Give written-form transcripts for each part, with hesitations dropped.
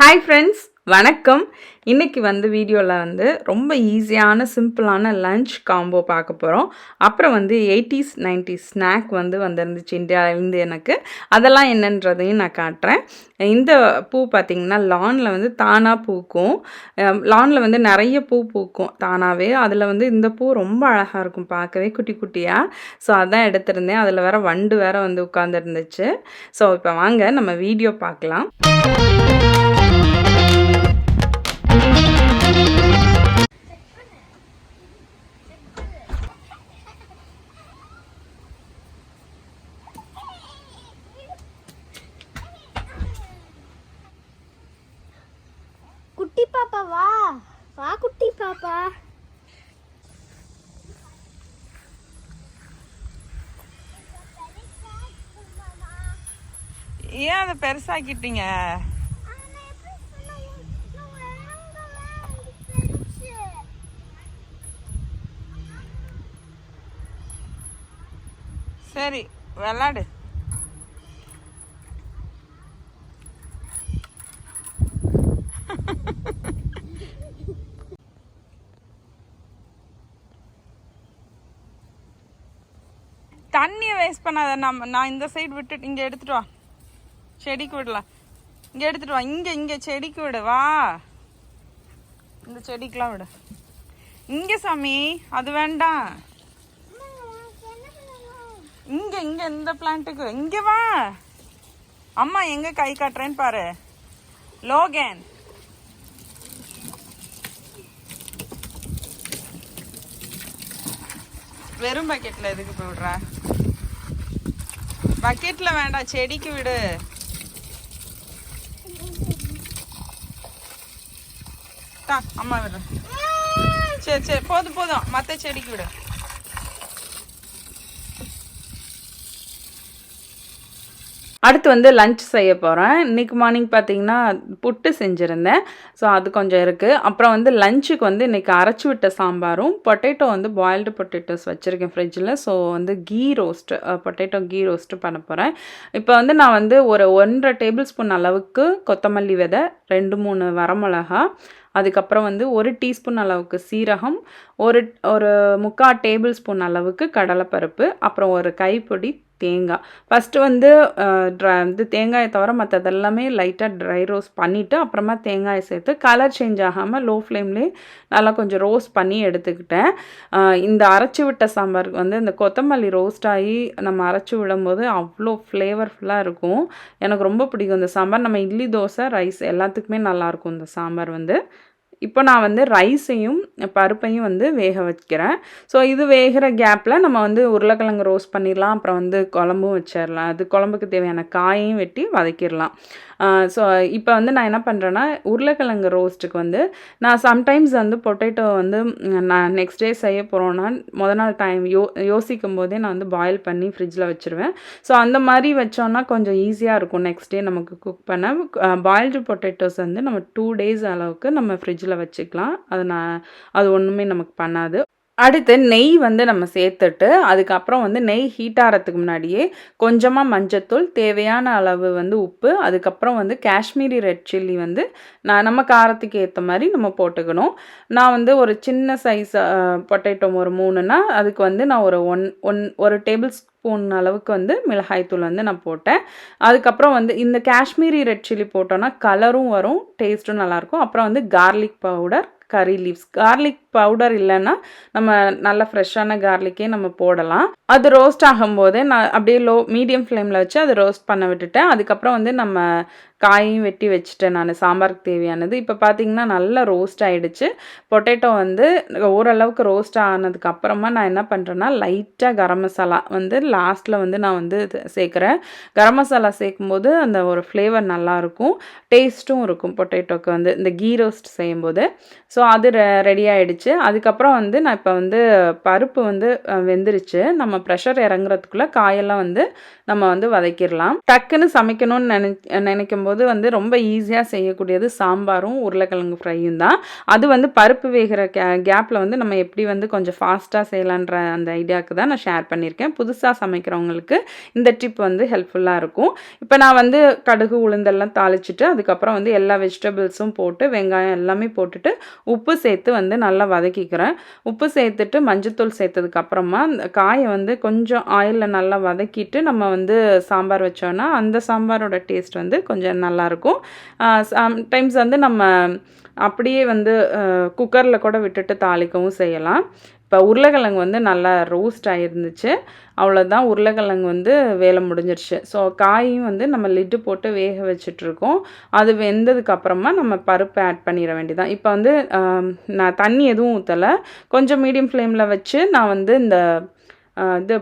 Hi friends, வணக்கம். இன்றைக்கி வீடியோவில் ரொம்ப ஈஸியான சிம்பிளான லன்ச் காம்போ பார்க்க போகிறோம். அப்புறம் 80s 90s ஸ்நாக் வந்துருந்துச்சு இந்தியாவிலேருந்து எனக்கு. அதெல்லாம் என்னன்றதையும் நான் காட்டுறேன். இந்த பூ பார்த்திங்கன்னா லானில் தானாக பூக்கும். லானில் நிறைய பூ பூக்கும் தானாகவே. அதில் இந்த பூ ரொம்ப அழகாக இருக்கும் பார்க்கவே, குட்டி குட்டியாக. ஸோ அதான் எடுத்திருந்தேன். அதில் வேறு வண்டு வேறு உட்காந்துருந்துச்சு. ஸோ இப்போ வாங்க நம்ம வீடியோ பார்க்கலாம். குட்டி பாப்பா வா வா குட்டி பாப்பா. ஏன் அதை பெருசாக்கிட்டீங்க? சரி, விளாடு. தண்ணியை வேஸ்ட் பண்ணாத. நான் இந்த சைடு விட்டுட்டு இங்கே எடுத்துட்டு வா, செடிக்கு விடலாம். இங்கே எடுத்துட்டு வா, இங்கே செடிக்கு விடு. வா, இந்த செடிக்கெலாம் விடு. இங்கே சாமி, அது வேண்டாம். இங்கே இந்த பிளான்ட்டுக்கு இங்கே வா. அம்மா எங்கே கை காட்டுறேன்னு பாரு. லோகன், வெறும் பக்கெட்டில் எதுக்கு போய் விடுற? பக்கெட்டில் வேண்டாம், செடிக்கு விடு. அம்மா விடு. சரி போதும், மற்ற செடிக்கு விடு. அடுத்து லன்ச் செய்ய போகிறேன். இன்றைக்கி மார்னிங் பார்த்தீங்கன்னா புட்டு செஞ்சுருந்தேன். ஸோ அது கொஞ்சம் இருக்குது. அப்புறம் லஞ்சுக்கு இன்றைக்கி அரைச்சிவிட்ட சாம்பாரும் பொட்டேட்டோ பாயில்டு பொட்டேட்டோஸ் வச்சுருக்கேன் ஃப்ரிட்ஜில். So ghee roast, potato ghee roast பண்ண போகிறேன். இப்போ நான் ஒரு 1.5 டேபிள் ஸ்பூன் அளவுக்கு கொத்தமல்லி விதை, 2-3 வரமிளகா, அதுக்கப்புறம் 1 டீஸ்பூன் அளவுக்கு சீரகம், ஒரு 3/4 டேபிள் ஸ்பூன் அளவுக்கு கடலைப்பருப்பு, அப்புறம் ஒரு கைப்பிடி தேங்காய். ஃபஸ்ட்டு தேங்காயை தவிர மற்றதெல்லாமே லைட்டாக ட்ரை ரோஸ்ட் பண்ணிவிட்டு அப்புறமா தேங்காயை சேர்த்து கலர் சேஞ்ச் ஆகாமல் லோ ஃப்ளேம்லேயே நல்லா கொஞ்சம் ரோஸ்ட் பண்ணி எடுத்துக்கிட்டேன். இந்த அரைச்சி விட்ட சாம்பாருக்கு இந்த கொத்தமல்லி ரோஸ்ட் ஆகி நம்ம அரைச்சி விடும்போது அவ்வளோ ஃப்ளேவர்ஃபுல்லாக இருக்கும். எனக்கு ரொம்ப பிடிக்கும் இந்த சாம்பார். நம்ம இட்லி, தோசை, ரைஸ் எல்லாத்துக்குமே நல்லாயிருக்கும் இந்த சாம்பார். இப்போ நான் ரைஸையும் பருப்பையும் வேக வைக்கிறேன். ஸோ இது வேகிற கேப்பில் நம்ம உருளைக்கிழங்கு ரோஸ்ட் பண்ணிடலாம். அப்புறம் குழம்பும் வச்சிடலாம். அது குழம்புக்கு தேவையான காயையும் வெட்டி வதக்கிடலாம். ஸோ இப்போ நான் என்ன பண்ணுறேன்னா, உருளைக்கிழங்கு ரோஸ்ட்டுக்கு நான் சம்டைம்ஸ் பொட்டேட்டோ நான் நெக்ஸ்ட் டே செய்ய போகிறோன்னா நாள் டைம் யோசிக்கும் போதே நான் பாயில் பண்ணி ஃப்ரிட்ஜில் வச்சுருவேன். ஸோ அந்த மாதிரி வச்சோன்னா கொஞ்சம் ஈஸியாக இருக்கும் நெக்ஸ்ட் டே நமக்கு குக் பண்ண. பாயில்டு பொட்டேட்டோஸ் நம்ம 2 days அளவுக்கு நம்ம ஃப்ரிட்ஜில் வச்சுக்கலாம். அது ஒன்றுமே நமக்கு பண்ணாது. அடுத்து நெய் நம்ம சேர்த்துட்டு அதுக்கப்புறம் நெய் ஹீட் ஆகிறதுக்கு முன்னாடியே கொஞ்சமாக மஞ்சத்தூள், தேவையான அளவு உப்பு, அதுக்கப்புறம் காஷ்மீரி ரெட் சில்லி நம்ம காரத்துக்கு ஏற்ற மாதிரி நம்ம போட்டுக்கணும். நான் ஒரு சின்ன சைஸ் பொட்டேட்டோ ஒரு 3னா அதுக்கு நான் ஒரு டேபிள் ஸ்பூன் அளவுக்கு மிளகாய்த்தூள் நான் போட்டேன். அதுக்கப்புறம் இந்த காஷ்மீரி ரெட் சில்லி போட்டோன்னா கலரும் வரும், டேஸ்ட்டும் நல்லாயிருக்கும். அப்புறம் கார்லிக் பவுடர், கறி லீவ்ஸ். கார்லிக் பவுடர் இல்லைன்னா நம்ம நல்ல ஃப்ரெஷ்ஷான கார்லிக்கே நம்ம போடலாம். அது ரோஸ்ட் ஆகும்போதே நான் அப்படியே மீடியம் ஃப்ளேமில் வச்சு அதை ரோஸ்ட் பண்ண விட்டுட்டேன். அதுக்கப்புறம் நம்ம காயையும் வெட்டி வச்சுட்டேன் நான் சாம்பாருக்கு தேவையானது. இப்போ பார்த்தீங்கன்னா நல்லா ரோஸ்ட் ஆகிடுச்சு. பொட்டேட்டோ ஓரளவுக்கு ரோஸ்ட் ஆனதுக்கப்புறமா நான் என்ன பண்ணுறேன்னா, லைட்டாக கரம் மசாலா லாஸ்ட்டில் நான் சேர்க்குறேன். கரம் மசாலா சேர்க்கும்போது அந்த ஒரு ஃப்ளேவர் நல்லாயிருக்கும், டேஸ்ட்டும் இருக்கும் பொட்டேட்டோக்கு இந்த கீ ரோஸ்ட் செய்யும்போது. ஸோ அது ரெடி ஆகிடுச்சு. ஆயிடுச்சு. அதுக்கப்புறம் வந்து நான் இப்போ வந்து பருப்பு வந்து வெந்துருச்சு. நம்ம ப்ரெஷர் இறங்குறதுக்குள்ளே காயெல்லாம் வந்து நம்ம வந்து வதக்கிடலாம். டக்குன்னு சமைக்கணும்னு நினைக்கும்போது வந்து ரொம்ப ஈஸியாக செய்யக்கூடியது சாம்பாரும் உருளைக்கிழங்கு ஃப்ரையும் தான். அது வந்து பருப்பு வேகிற கேப்பில் வந்து நம்ம எப்படி வந்து கொஞ்சம் ஃபாஸ்ட்டாக செய்யலான்ற அந்த ஐடியாவுக்கு தான் நான் ஷேர் பண்ணியிருக்கேன். புதுசாக சமைக்கிறவங்களுக்கு இந்த டிப் வந்து ஹெல்ப்ஃபுல்லாக இருக்கும். இப்போ நான் வந்து கடுகு உளுந்தெல்லாம் தாளிச்சிட்டு அதுக்கப்புறம் வந்து எல்லா வெஜிடபிள்ஸும் போட்டு வெங்காயம் எல்லாமே போட்டுட்டு உப்பு சேர்த்து வந்து நல்லா வதக்கிக்கிறேன். உப்பு சேர்த்துட்டு மஞ்சத்தூள் சேர்த்ததுக்கப்புறமா அந்த காயை வந்து கொஞ்சம் ஆயிலில் நல்லா வதக்கிட்டு நம்ம வந்து சாம்பார் வச்சோன்னா அந்த சாம்பாரோட டேஸ்ட் வந்து கொஞ்சம் நல்லாயிருக்கும். சம்டைம்ஸ் வந்து நம்ம அப்படியே வந்து குக்கரில் கூட விட்டுட்டு தாளிக்கவும் செய்யலாம். இப்போ உருளைக்கிழங்கு வந்து நல்லா ரோஸ்ட் ஆகிருந்துச்சு. அவ்வளோதான், உருளைக்கிழங்கு வந்து வேலை முடிஞ்சிருச்சு. ஸோ காயும் வந்து நம்ம லிட்டு போட்டு வேக வச்சிட்ருக்கோம். அது வெந்ததுக்கப்புறமா நம்ம பருப்பு ஆட் பண்ணிட வேண்டியதான். இப்போ வந்து நான் தண்ணி எதுவும் ஊற்றலை. கொஞ்சம் மீடியம் ஃப்ளேமில் வச்சு நான் வந்து இந்த இது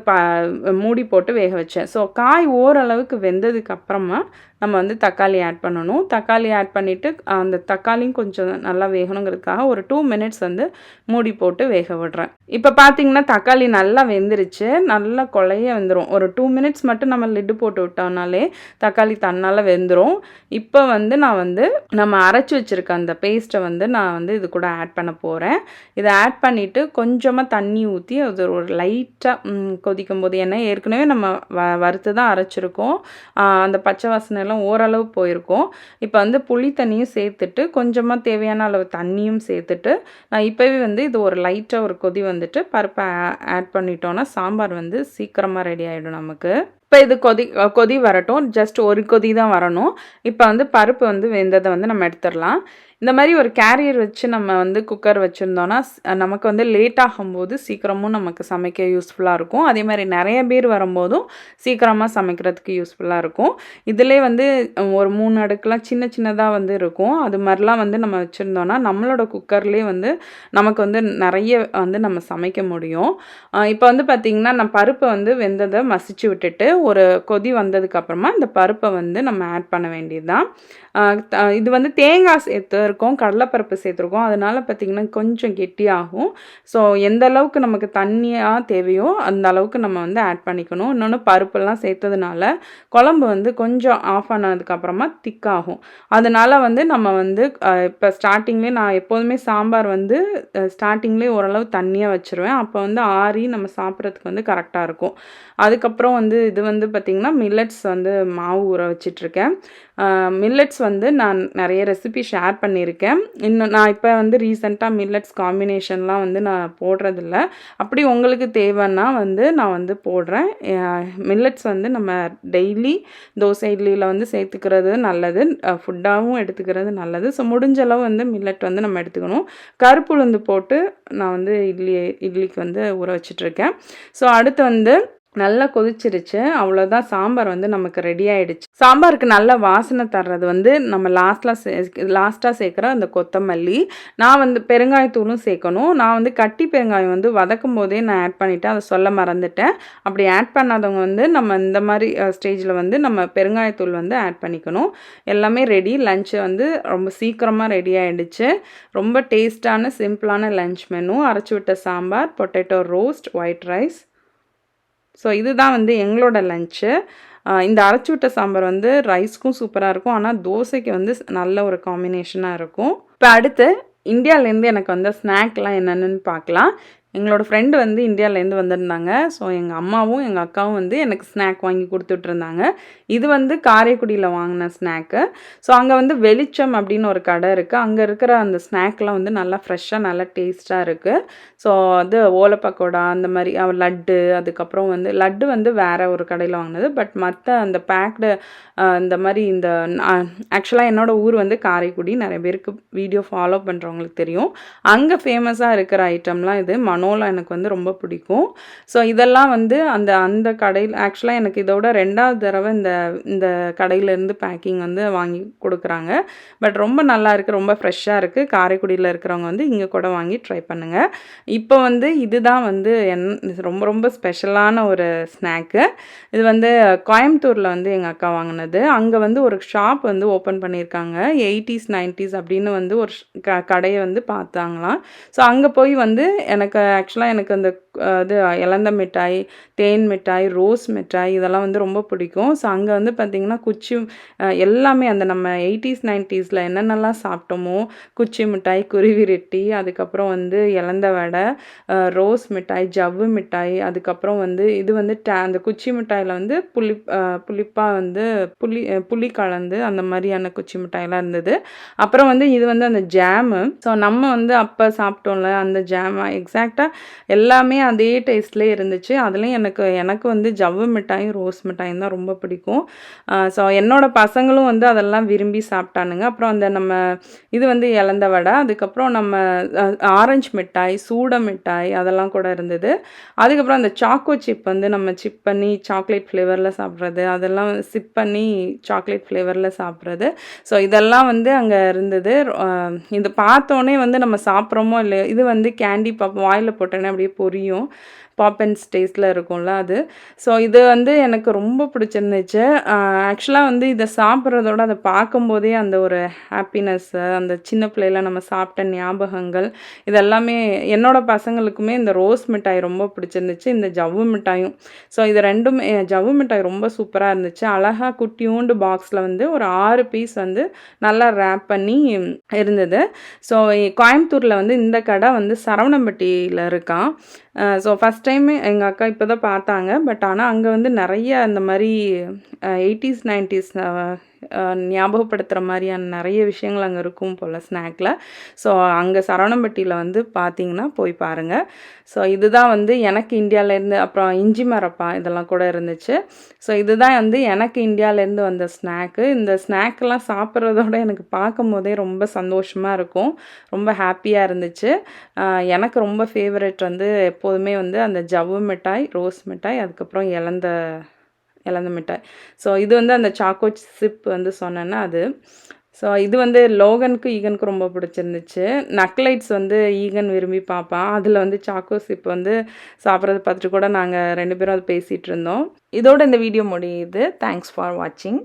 மூடி போட்டு வேக வச்சேன். ஸோ காய் ஓரளவுக்கு வெந்ததுக்கப்புறமா நம்ம வந்து தக்காளி ஆட் பண்ணணும். தக்காளி ஆட் பண்ணிவிட்டு அந்த தக்காளியும் கொஞ்சம் நல்லா வேகணுங்கிறதுக்காக ஒரு 2 மினிட்ஸ் வந்து மூடி போட்டு வேக விடுறேன். இப்போ பார்த்தீங்கன்னா தக்காளி நல்லா வெந்துருச்சு. நல்லா கொலைய வெந்துடும். ஒரு 2 மினிட்ஸ் மட்டும் நம்ம லிட்டு போட்டு விட்டோம்னாலே தக்காளி தன்னால் வெந்துடும். இப்போ வந்து நான் வந்து நம்ம அரைச்சி வச்சுருக்க அந்த பேஸ்ட்டை வந்து நான் வந்து இது கூட ஆட் பண்ண போகிறேன். இதை ஆட் பண்ணிவிட்டு கொஞ்சமாக தண்ணி ஊற்றி அது ஒரு லைட்டாக கொதிக்கும் போது, ஏன்னா ஏற்கனவே நம்ம வறுத்து தான் அரைச்சிருக்கோம். அந்த பச்சை வாசனை எல்லாம் ஓரளவு போயிருக்கும். இப்போ வந்து புளி தண்ணியும் சேர்த்துட்டு கொஞ்சமாக தேவையான அளவு தண்ணியும் சேர்த்துட்டு நான் இப்போவே வந்து இது ஒரு லைட்டாக ஒரு கொதி வந்துட்டு பருப்பை ஆட் பண்ணிட்டோன்னா சாம்பார் வந்து சீக்கிரமாக ரெடி ஆகிடும் நமக்கு. இப்போ இது கொதி வரட்டும். ஜஸ்ட் ஒரு கொதி தான் வரணும். இப்போ வந்து பருப்பு வந்து வெந்ததை வந்து நம்ம எடுத்துடலாம். இந்த மாதிரி ஒரு கேரியர் வச்சு நம்ம வந்து குக்கர் வச்சுருந்தோன்னா நமக்கு வந்து லேட் ஆகும்போது சீக்கிரமும் நமக்கு சமைக்க யூஸ்ஃபுல்லாக இருக்கும். அதே மாதிரி நிறைய பேர் வரும்போதும் சீக்கிரமாக சமைக்கிறதுக்கு யூஸ்ஃபுல்லாக இருக்கும். இதிலே வந்து ஒரு 3 அடுக்குலாம் சின்ன சின்னதாக வந்து இருக்கும். அது மாதிரிலாம் வந்து நம்ம வச்சுருந்தோன்னா நம்மளோட குக்கர்லேயே வந்து நமக்கு வந்து நிறைய வந்து நம்ம சமைக்க முடியும். இப்போ வந்து பார்த்திங்கன்னா நான் பருப்பை வந்து வெந்ததை மசிச்சு விட்டுட்டு ஒரு கொதி வந்ததுக்கப்புறமா இந்த பருப்பை வந்து நம்ம ஆட் பண்ண வேண்டியது தான். இது வந்து தேங்காய் சேர்த்துருக்கோம், கடலைப்பருப்பு சேர்த்துருக்கோம். அதனால் பார்த்திங்கன்னா கொஞ்சம் கெட்டியாகும். ஸோ எந்த அளவுக்கு நமக்கு தண்ணியாக தேவையோ அந்த அளவுக்கு நம்ம வந்து ஆட் பண்ணிக்கணும். இன்னொன்று பருப்பெல்லாம் சேர்த்ததுனால குழம்பு வந்து கொஞ்சம் ஆஃப் ஆனதுக்கப்புறமா திக்காகும். அதனால் வந்து நம்ம வந்து இப்போ ஸ்டார்டிங்லேயே நான் எப்போதுமே சாம்பார் வந்து ஸ்டார்டிங்லேயே ஓரளவு தண்ணியாக வச்சுருவேன். அப்போ வந்து ஆறி நம்ம சாப்பிட்றதுக்கு வந்து கரெக்டாக இருக்கும். அதுக்கப்புறம் வந்து இது வந்து பார்த்திங்கன்னா மில்லட்ஸ் வந்து மாவு ஊற வச்சிட்ருக்கேன். மில்லட்ஸ் வந்து நான் நிறைய ரெசிபி ஷேர் பண்ணியிருக்கேன். இன்னும் நான் இப்போ வந்து ரீசெண்டாக மில்லட்ஸ் காம்பினேஷன்லாம் வந்து நான் போடுறதில்ல. அப்படி உங்களுக்கு தேவைன்னா வந்து நான் வந்து போடுறேன். மில்லட்ஸ் வந்து நம்ம டெய்லி தோசை இட்லியில் வந்து சேர்த்துக்கிறது நல்லது, ஃபுட்டாகவும் எடுத்துக்கிறது நல்லது. ஸோ முடிஞ்ச அளவு வந்து மில்லட் வந்து நம்ம எடுத்துக்கணும். கருப்பு உளுந்து போட்டு நான் வந்து இட்லிக்கு வந்து ஊற வச்சிட்ருக்கேன். ஸோ அடுத்து வந்து நல்லா கொதிச்சிருச்சு. அவ்வளோதான், சாம்பார் வந்து நமக்கு ரெடி ஆகிடுச்சு. சாம்பாருக்கு நல்ல வாசனை தர்றது வந்து நம்ம லாஸ்ட்டாக சேர்க்குற அந்த கொத்தமல்லி. நான் வந்து பெருங்காயத்தூளும் சேர்க்கணும். நான் வந்து கட்டி பெருங்காயம் வந்து வதக்கும் போதே நான் ஆட் பண்ணிவிட்டேன், அதை சொல்ல மறந்துட்டேன். அப்படி ஆட் பண்ணாதவங்க வந்து நம்ம இந்த மாதிரி ஸ்டேஜில் வந்து நம்ம பெருங்காயத்தூள் வந்து ஆட் பண்ணிக்கணும். எல்லாமே ரெடி. லஞ்சு வந்து ரொம்ப சீக்கிரமாக ரெடி ஆகிடுச்சு. ரொம்ப டேஸ்டான சிம்பிளான லஞ்ச் மெனு. அரைச்சிவிட்ட sambar, potato roast, white rice. So இதுதான் வந்து எங்களோட லஞ்சு. இந்த அரைச்சிவிட்ட சாம்பார் வந்து ரைஸ்க்கும் சூப்பராக இருக்கும். ஆனால் தோசைக்கு வந்து நல்ல ஒரு காம்பினேஷனாக இருக்கும். இப்போ அடுத்து இந்தியாவிலேருந்து எனக்கு வந்து ஸ்நாக்லாம் என்னென்னு பார்க்கலாம். எங்களோட ஃப்ரெண்டு வந்து இந்தியாவிலேருந்து வந்திருந்தாங்க. ஸோ எங்கள் அம்மாவும் எங்கள் அக்காவும் வந்து எனக்கு ஸ்நாக் வாங்கி கொடுத்துட்ருந்தாங்க. இது வந்து காரைக்குடியில் வாங்கின ஸ்நாக்கு. ஸோ அங்கே வந்து வெளிச்சம் அப்படின்னு ஒரு கடை இருக்குது. அங்கே இருக்கிற அந்த ஸ்நாக்லாம் வந்து நல்லா ஃப்ரெஷ்ஷாக நல்லா டேஸ்ட்டாக இருக்குது. ஸோ அது ஓலை பக்கோடா அந்த மாதிரி லட்டு, அதுக்கப்புறம் வந்து லட்டு வந்து வேறு ஒரு கடையில் வாங்கினது. பட் மற்ற அந்த பேக்டு இந்த மாதிரி இந்த ஆக்சுவலாக என்னோடய ஊர் வந்து காரைக்குடி. நிறைய பேருக்கு வீடியோ ஃபாலோ பண்ணுறவங்களுக்கு தெரியும். அங்கே ஃபேமஸாக இருக்கிற ஐட்டம்லாம் இது. கிரனோலா எனக்கு வந்து ரொம்ப பிடிக்கும். ஸோ இதெல்லாம் வந்து அந்த கடையில் ஆக்சுவலாக எனக்கு இதோட 2வது தடவை இந்த கடையிலேருந்து பேக்கிங் வந்து வாங்கி கொடுக்குறாங்க. பட் ரொம்ப நல்லா இருக்குது, ரொம்ப ஃப்ரெஷ்ஷாக இருக்குது. காரைக்குடியில் இருக்கிறவங்க வந்து இங்கே கூட வாங்கி ட்ரை பண்ணுங்கள். இப்போ வந்து இதுதான் வந்து ரொம்ப ரொம்ப ஸ்பெஷலான ஒரு ஸ்நாக்கு. இது வந்து கோயம்புத்தூரில் வந்து எங்கள் அக்கா வாங்கினது. அங்கே வந்து ஒரு ஷாப் வந்து ஓப்பன் பண்ணியிருக்காங்க. 80s 90s அப்படின்னு வந்து ஒரு கடையை வந்து பார்த்தாங்களாம். ஸோ அங்கே போய் வந்து எனக்கு அந்த இது இலந்த மிட்டாய், தேன் மிட்டாய், ரோஸ் மிட்டாய் இதெல்லாம் வந்து ரொம்ப பிடிக்கும். ஸோ அங்கே வந்து பார்த்திங்கன்னா எல்லாமே அந்த நம்ம 80s 90ஸ்ல என்னென்னலாம் சாப்பிட்டோமோ, குச்சி மிட்டாய், குருவி ரொட்டி, அதுக்கப்புறம் வந்து இலந்த வடை, ரோஸ் மிட்டாய், ஜவ்வு மிட்டாய், அதுக்கப்புறம் வந்து இது வந்து அந்த குச்சி மிட்டாயில் வந்து புளிப்பாக வந்து புளி கலந்து அந்த மாதிரியான குச்சி மிட்டாயெல்லாம் இருந்தது. அப்புறம் வந்து இது வந்து அந்த ஜாமு. ஸோ நம்ம வந்து அப்போ சாப்பிட்டோம்ல அந்த ஜாம் எக்ஸாக்டாக எல்லாமே அதே டேஸ்ட்லேயே இருந்துச்சு. அதுலேயும் எனக்கு வந்து ஜவ்வு மிட்டாயும் ரோஸ் மிட்டாயும் தான் ரொம்ப பிடிக்கும். ஸோ என்னோடய பசங்களும் வந்து அதெல்லாம் விரும்பி சாப்பிட்டானுங்க. அப்புறம் அந்த நம்ம இது வந்து இலந்த வடை, அதுக்கப்புறம் நம்ம ஆரஞ்சு மிட்டாய், சூட மிட்டாய் அதெல்லாம் கூட இருந்தது. அதுக்கப்புறம் அந்த சாக்கோ சிப் வந்து நம்ம சிப் பண்ணி சாக்லேட் ஃப்ளேவரில் சாப்பிட்றது, அதெல்லாம் சிப் பண்ணி சாக்லேட் ஃப்ளேவரில் சாப்பிட்றது. ஸோ இதெல்லாம் வந்து அங்கே இருந்தது. இது பார்த்தோன்னே வந்து நம்ம சாப்பிட்றோமோ இல்லையோ, இது வந்து கேண்டி பாப் வாயில் போட்டோன்னே அப்படியே பொரியும். பாப்பன்ஸ் டேஸ்ட்டில் இருக்கும்ல அது. ஸோ இது வந்து எனக்கு ரொம்ப பிடிச்சிருந்துச்சு. ஆக்சுவலாக வந்து இதை சாப்பிட்றதோட அதை பார்க்கும்போதே அந்த ஒரு ஹாப்பினஸ்ஸு, அந்த சின்ன பிள்ளையில நம்ம சாப்பிட்ட ஞாபகங்கள் இதெல்லாமே என்னோடய பசங்களுக்குமே இந்த ரோஸ் மிட்டாய் ரொம்ப பிடிச்சிருந்துச்சு, இந்த ஜவ்வு மிட்டாயும். ஸோ இது 2மே ஜவ்வு மிட்டாய் ரொம்ப சூப்பராக இருந்துச்சு. அழகாக குட்டியூண்டு பாக்ஸில் வந்து ஒரு 6 பீஸ் வந்து நல்லா ரேப் பண்ணி இருந்தது. ஸோ கோயம்புத்தூரில் வந்து இந்த கடை வந்து சரவணம்பட்டியில் இருக்கான். ஸோ ஃபஸ்ட் டைமு எங்கள் அக்கா இப்போ தான் பார்த்தாங்க. பட் ஆனால் அங்கே வந்து நிறைய அந்த மாதிரி 80s 90s ஞாபகப்படுத்துகிற மாதிரியான நிறைய விஷயங்கள் அங்கே இருக்கும் போல் ஸ்நாக்கில். ஸோ அங்கே சரவணம்பட்டியில் வந்து பார்த்தீங்கன்னா போய் பாருங்கள். ஸோ இதுதான் வந்து எனக்கு இந்தியாவிலேருந்து, அப்புறம் இஞ்சி மரப்பா இதெல்லாம் கூட இருந்துச்சு. ஸோ இதுதான் வந்து எனக்கு இந்தியாவிலேருந்து வந்த ஸ்நாக்கு. இந்த ஸ்நாக்கெல்லாம் சாப்பிட்றதோட எனக்கு பார்க்கும் போதே ரொம்ப சந்தோஷமாக இருக்கும், ரொம்ப ஹாப்பியாக இருந்துச்சு. எனக்கு ரொம்ப ஃபேவரட் வந்து எப்போதுமே வந்து அந்த ஜவ்வு மிட்டாய், ரோஸ் மிட்டாய், அதுக்கப்புறம் இலந்த மிட்டாய். ஸோ இது வந்து அந்த சாக்கோ சிப் வந்து சொன்னேன்னா அது. ஸோ இது வந்து லோகனுக்கு ஈகனுக்கு ரொம்ப பிடிச்சிருந்துச்சு. நக்லைட்ஸ் வந்து ஈகன் விரும்பி பார்ப்பான். அதில் வந்து சாக்கோ சிப் வந்து சாப்பிட்றத பார்த்துட்டு கூட நாங்கள் 2 பேரும் அது பேசிகிட்டு இருந்தோம். இதோட இந்த வீடியோ முடியுது. தேங்க்ஸ் ஃபார் வாட்சிங்.